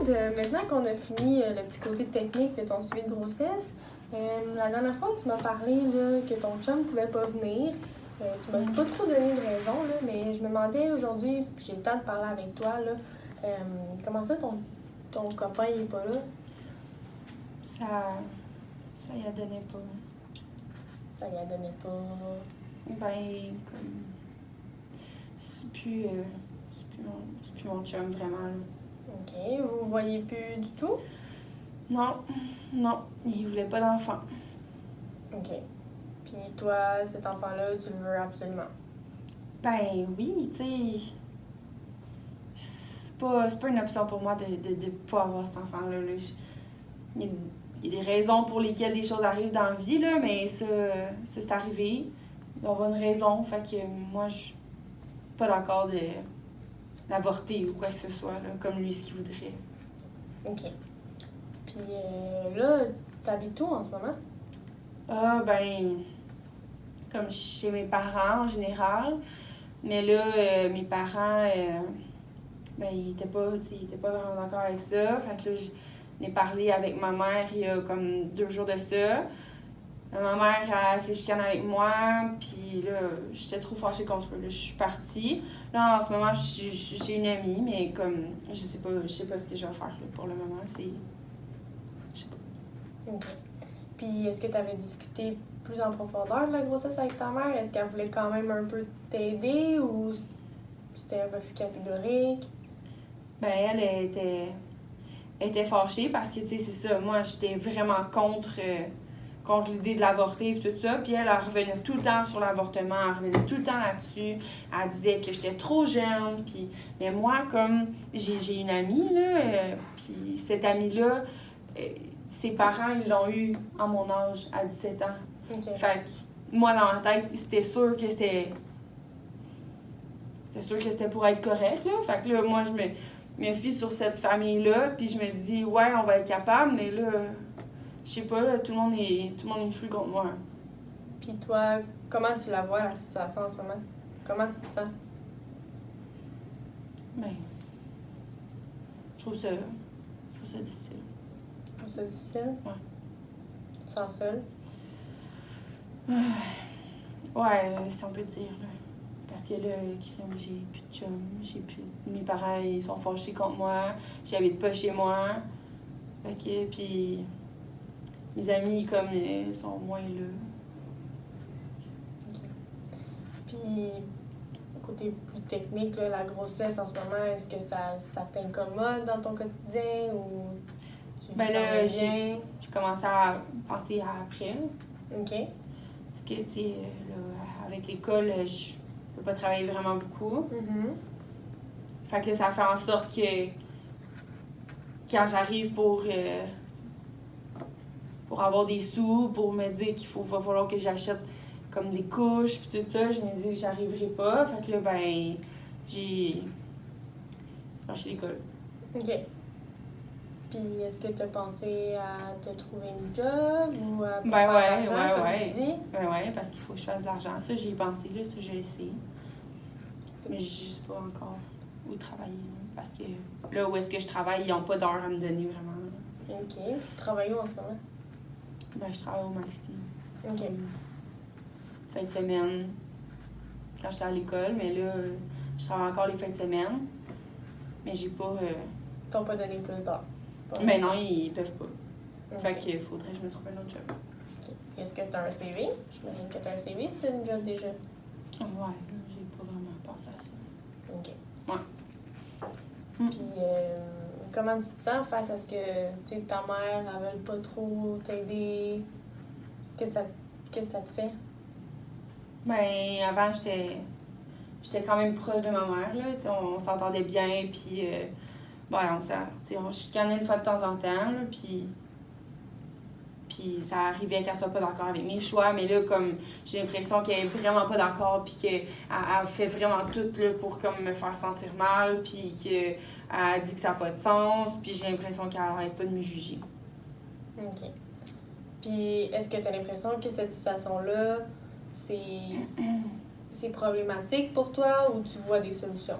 maintenant qu'on a fini le petit côté technique de ton suivi de grossesse, la dernière fois, tu m'as parlé là, que ton chum ne pouvait pas venir. Tu m'as pas trop donné de raison, là, mais je me demandais aujourd'hui, puis j'ai le temps de parler avec toi, là, comment ça, ton copain, il est pas là? Ça y a donné pas. Ça y a donné pas... Ben, comme... C'est plus mon chum, vraiment, là. OK. Vous vous voyez plus du tout? Non, il voulait pas d'enfant. OK. Puis toi, cet enfant-là, tu le veux absolument? Ben oui, tu sais... C'est pas une option pour moi de pas avoir cet enfant-là, là. Il y a des raisons pour lesquelles des choses arrivent dans la vie, là, mais ça c'est arrivé. Il va y avoir une raison, fait que moi, je suis pas d'accord de l'avorter ou quoi que ce soit, là, comme lui, ce qu'il voudrait. OK. Puis là, t'habites où en ce moment? Ah, ben, comme chez mes parents en général. Mais là, mes parents, ben, ils étaient pas vraiment d'accord avec ça. Fait que là, j'en ai parlé avec ma mère il y a comme 2 jours de ça. Ma mère, elle s'est chicanée avec moi, puis là, j'étais trop fâchée contre eux. Là, je suis partie. Là, en ce moment, je suis chez une amie, mais comme, je sais pas ce que je vais faire là, pour le moment. Je sais pas. OK. Puis est-ce que tu avais discuté plus en profondeur de la grossesse avec ta mère? Est-ce qu'elle voulait quand même un peu t'aider ou c'était un refus catégorique? Ben, elle était fâchée parce que, tu sais, c'est ça. Moi, j'étais vraiment contre l'idée de l'avorter et tout ça. Puis elle revenait tout le temps sur l'avortement, elle revenait tout le temps là-dessus. Elle disait que j'étais trop jeune. Puis, mais moi, comme j'ai une amie, là, puis cette amie-là, ses parents, ils l'ont eu à mon âge, à 17 ans. OK. Fait que moi, dans ma tête, c'était sûr que c'était pour être correct, là. Fait que là, moi, je me fie sur cette famille-là, puis je me dis, ouais, on va être capable, mais là, je sais pas, là, tout le monde est fou contre moi. Puis toi, comment tu la vois, la situation en ce moment? Comment tu te sens? Ben, je trouve ça difficile. Tu trouves ça difficile? Ouais. Tu te sens seule? Ouais, si on peut dire, là. Parce que là, j'ai plus de chum, mes parents, ils sont fâchés contre moi, j'habite pas chez moi. Fait que, puis mes amis, comme, ils sont moins là. OK. Puis, côté plus technique, là, la grossesse en ce moment, est-ce que ça t'incommode dans ton quotidien ou tu vis Ben là, quand même bien? j'ai commencé à penser à après. OK. Parce que, tu sais, là, avec l'école, je peux pas travailler vraiment beaucoup. Mm-hmm. Fait que là, ça fait en sorte que quand j'arrive pour avoir des sous, pour me dire va falloir que j'achète comme des couches puis tout ça, je me dis que j'arriverai pas. Fait que là, ben, j'ai lâché l'école. OK. Puis, est-ce que tu as pensé à te trouver une job ou à Ben faire ouais, de l'argent, ouais. comme tu dis? Ben ouais, parce qu'il faut que je fasse de l'argent. Ça, j'y ai pensé, là, ça, je le sais. Mais je sais pas encore où travailler, là, parce que là où est-ce que je travaille, ils n'ont pas d'heure à me donner vraiment, là. OK. Puis, tu travailles où en ce moment? Ben, je travaille au Maxi. OK. Fin de semaine, quand j'étais à l'école, mais là, je travaille encore les fins de semaine. Mais j'ai pas. Ils t'ont pas donné plus d'heures? Mais non, ils peuvent pas. OK. Fait qu'il faudrait que je me trouve un autre job. OK. Est-ce que tu as un CV? J'imagine que tu as un CV si tu as une job déjà. Ouais, là, j'ai pas vraiment pensé à ça. OK. Ouais. Puis, comment tu te sens face à ce que tu sais, ta mère ne veut pas trop t'aider? Qu'est-ce que ça te fait? Ben, avant, j'étais quand même proche de ma mère, là. T'sais, on s'entendait bien, puis ben, on se chicanait une fois de temps en temps, là, puis ça arrivait qu'elle soit pas d'accord avec mes choix, mais là, comme j'ai l'impression qu'elle est vraiment pas d'accord, puis qu'elle fait vraiment tout là, pour comme, me faire sentir mal, puis qu'elle dit que ça n'a pas de sens, puis j'ai l'impression qu'elle arrête pas de me juger. OK. Puis, est-ce que tu as l'impression que cette situation-là, c'est problématique pour toi ou tu vois des solutions?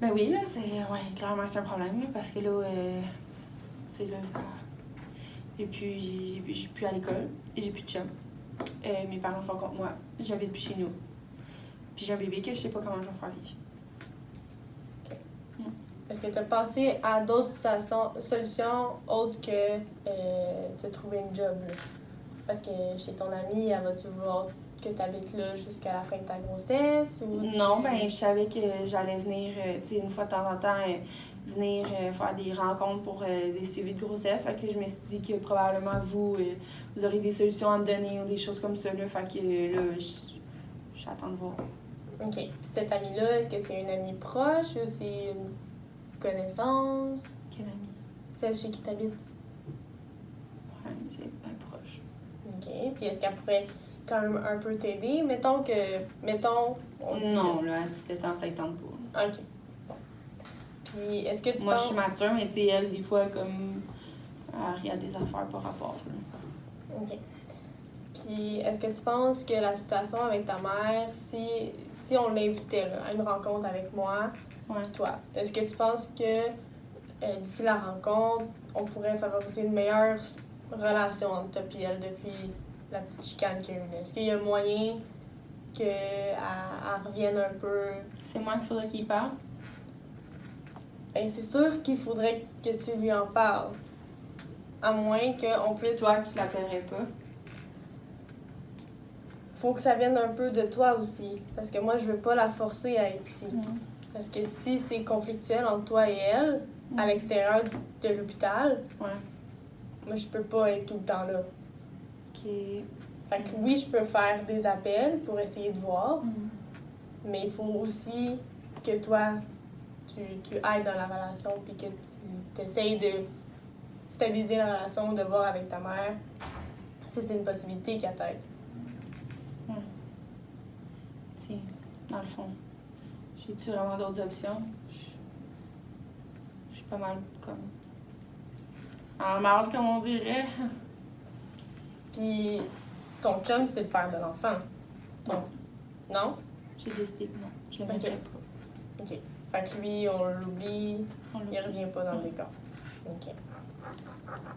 Ben oui, là, clairement, c'est un problème, là, parce que là, tu sais, là, ça... j'ai plus à l'école, et j'ai plus de chum. Mes parents sont contre moi, j'habite plus chez nous. Puis j'ai un bébé que je sais pas comment je vais faire vivre. Est-ce que tu as pensé à d'autres solutions autres que de trouver une job? Là? Parce que chez ton amie, elle va-tu vouloir que tu habites là jusqu'à la fin de ta grossesse? Ou Non, ben je savais que j'allais venir, tu sais, une fois de temps en temps, venir faire des rencontres pour des suivis de grossesse. Fait que là, je me suis dit que probablement vous aurez des solutions à me donner ou des choses comme ça. Là. Fait que là, j'attends de voir. OK. Puis cette amie-là, est-ce que c'est une amie proche ou c'est une connaissance? Quelle amie? Celle chez qui tu habites? Ouais, c'est bien proche. OK. Puis est-ce qu'elle pourrait quand même un peu t'aider? Mettons, non, là, à 17 ans, ça ne tente pas. OK. Bon. Puis est-ce que tu Moi, penses... je suis mature, mais tu sais, elle, des fois, comme, elle regarde des affaires par rapport. Là. OK. Puis, est-ce que tu penses que la situation avec ta mère, si on l'invitait là, à une rencontre avec moi, Ouais. puis toi, est-ce que tu penses que d'ici la rencontre, on pourrait favoriser une meilleure relation entre toi et elle depuis la petite chicane qu'il y a eu là? Est-ce qu'il y a moyen qu'elle revienne un peu? C'est moi qu'il faudrait qu'il parle. Ben, c'est sûr qu'il faudrait que tu lui en parles. À moins qu'on puisse... Toi, tu l'appellerais pas. Faut que ça vienne un peu de toi aussi. Parce que moi, je veux pas la forcer à être ici. Parce que si c'est conflictuel entre toi et elle, à l'extérieur de l'hôpital, moi, je peux pas être tout le temps là. OK. Fait que oui, je peux faire des appels pour essayer de voir, mais il faut aussi que toi, tu ailles dans la relation puis que tu essayes de stabiliser la relation, de voir avec ta mère si c'est une possibilité qu'elle t'aide. Tiens, dans le fond, j'ai-tu vraiment d'autres options? Je suis pas mal comme... en marde, comme on dirait. Puis ton chum, c'est le père de l'enfant. Non? J'ai décidé que non, je le mettrais pas. OK. Fait que lui, on l'oublie, il revient pas dans le décor. OK.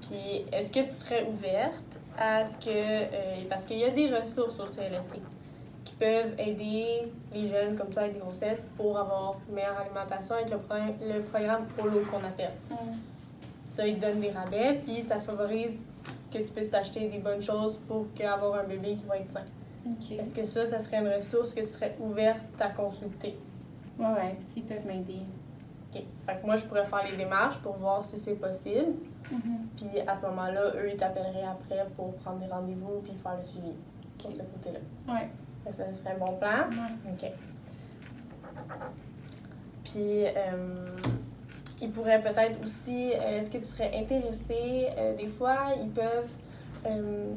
Puis, est-ce que tu serais ouverte à ce que... parce qu'il y a des ressources au CLSC qui peuvent aider les jeunes comme toi avec des grossesses pour avoir une meilleure alimentation avec le programme POLO qu'on appelle. Ça, il te donne des rabais, puis ça favorise que tu puisses t'acheter des bonnes choses pour avoir un bébé qui va être sain. OK. Est-ce que ça serait une ressource que tu serais ouverte à consulter? Ouais, s'ils peuvent m'aider. OK. Fait que moi, je pourrais faire les démarches pour voir si c'est possible. Puis à ce moment-là, eux, ils t'appelleraient après pour prendre des rendez-vous puis faire le suivi pour ce côté-là. Ouais. Fait que ça serait un bon plan? Ouais. OK. Puis, ils pourraient peut-être aussi, est-ce que tu serais intéressé, des fois, ils peuvent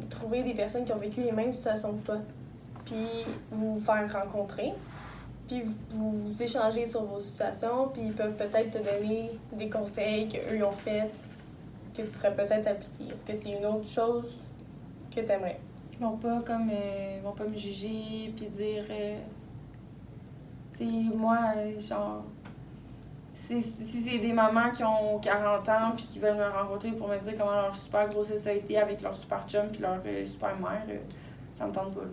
trouver des personnes qui ont vécu les mêmes situations que toi, puis vous faire rencontrer, puis vous échanger sur vos situations, puis ils peuvent peut-être te donner des conseils qu'eux ont fait, que tu pourrais peut-être appliquer. Est-ce que c'est une autre chose que tu aimerais? Ils vont pas comme ils vont pas me juger puis dire tu sais moi genre si c'est des mamans qui ont 40 ans puis qui veulent me rencontrer pour me dire comment leur super grossesse a été avec leur super chum puis leur super mère, ça me tente pas là.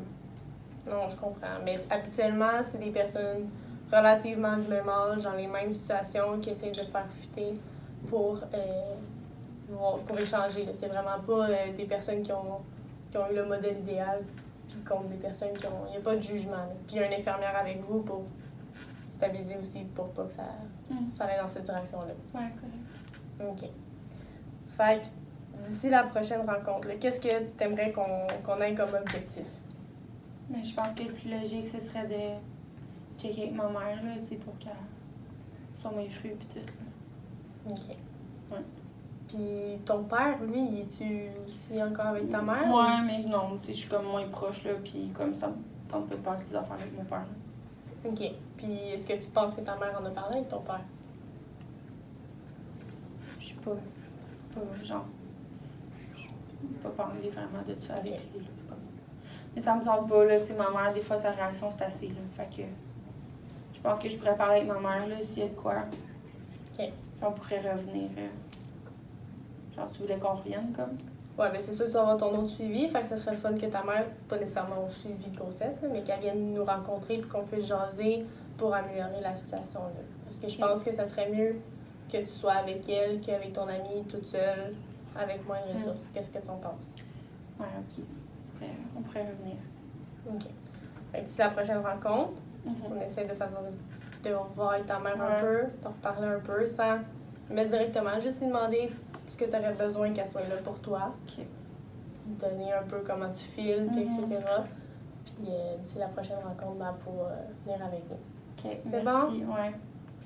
Non, je comprends. Mais habituellement, c'est des personnes relativement du même âge, dans les mêmes situations, qui essaient de faire fitter pour échanger. Là. C'est vraiment pas des personnes qui ont eu le modèle idéal, puis contre des personnes qui ont... Il n'y a pas de jugement. Là. Puis il y a une infirmière avec vous pour stabiliser aussi, pour pas que ça aille dans cette direction-là. Ouais, correct. OK. Fait que d'ici la prochaine rencontre, là, qu'est-ce que tu aimerais qu'on ait comme objectif? Mais je pense que le plus logique, ce serait de checker avec ma mère, là, tu sais, pour qu'elle soit moins fruits et tout, là. OK. Ouais. Puis ton père, lui, es-tu aussi encore avec ta mère? Ouais, mais non, tu sais, je suis comme moins proche, là, puis comme ça me tente pas de parler des affaires avec mon père, là. OK. Puis est-ce que tu penses que ta mère en a parlé avec ton père? Je suis pas genre, je peux pas parler vraiment de ça avec lui, là. Mais ça me tente pas, là, tu sais, ma mère, des fois, sa réaction, c'est assez, là, fait que je pense que je pourrais parler avec ma mère, là, s'il y a de quoi. OK. On pourrait revenir. Genre, tu voulais qu'on revienne, comme? Ouais, ben c'est sûr que tu vas avoir ton autre suivi, fait que ce serait le fun que ta mère, pas nécessairement au suivi de grossesse, là, mais qu'elle vienne nous rencontrer puis qu'on puisse jaser pour améliorer la situation. Là. Parce que je pense que ça serait mieux que tu sois avec elle qu'avec ton amie toute seule, avec moins de ressources. Qu'est-ce que tu en penses? Ouais, ok. On pourrait revenir. OK. Fait que d'ici la prochaine rencontre, Mhm. on essaie de favoriser, de revoir avec ta mère un Ouais. peu, de reparler un peu sans mettre directement, juste lui demander ce que tu aurais besoin qu'elle soit là pour toi. OK. Donner un peu comment tu files, puis Mhm. etc. Puis d'ici la prochaine rencontre, ben, pour venir avec nous. OK. C'est Merci. bon? Ouais.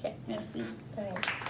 OK. Merci. Ouais.